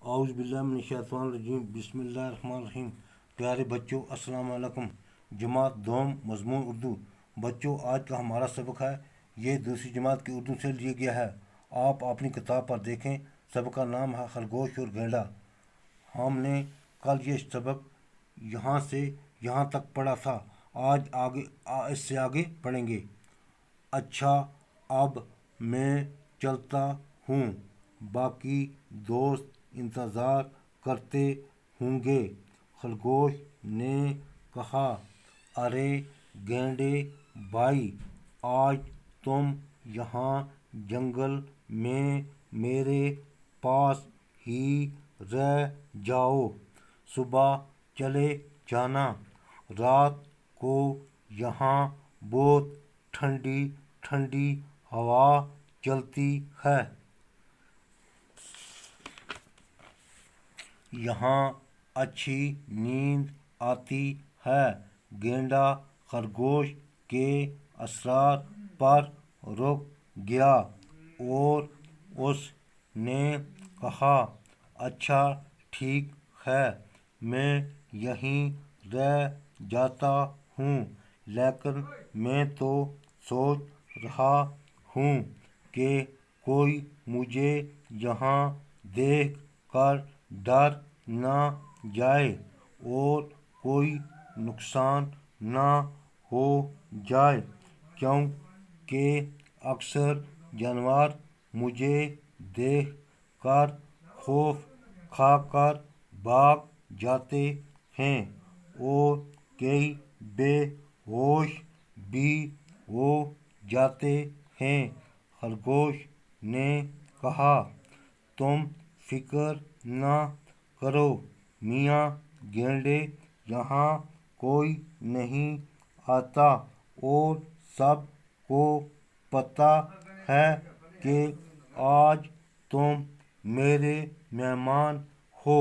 औज़ बिल्लाहि मिनश्शैतानिर्रजीम बिस्मिल्लाहिर्रहमानिर्रहीम। प्यारे बच्चों अस्सलाम वालेकुम। जमात दोम मज़मून उर्दू। बच्चों आज का हमारा सबक है, ये दूसरी जमात की उर्दू से लिया गया है। आप अपनी किताब पर देखें। सबक का नाम है खरगोश और गैंडा। हमने कल ये सबक यहाँ से यहाँ तक पढ़ा था। आज इससे आगे पढ़ेंगे। अच्छा अब मैं चलता हूँ, बाकी दोस्त इंतज़ार करते होंगे। खरगोश ने कहा, अरे गैंडे भाई, आज तुम यहाँ जंगल में मेरे पास ही रह जाओ। सुबह चले जाना। रात को यहाँ बहुत ठंडी ठंडी हवा चलती है। यहाँ अच्छी नींद आती है। गैंडा खरगोश के असरार पर रुक गया और उसने कहा, अच्छा ठीक है, मैं यहीं रह जाता हूँ, लेकिन मैं तो सोच रहा हूँ कि कोई मुझे यहाँ देख कर डर ना जाए और कोई नुकसान ना हो जाए, क्योंकि अक्सर जानवर मुझे देख कर खौफ खाकर भाग जाते हैं और कई बेहोश भी हो जाते हैं। खरगोश ने कहा, तुम फिक्र ना करो मियाँ गैंडे, यहाँ कोई नहीं आता और सबको पता है कि आज तुम मेरे मेहमान हो।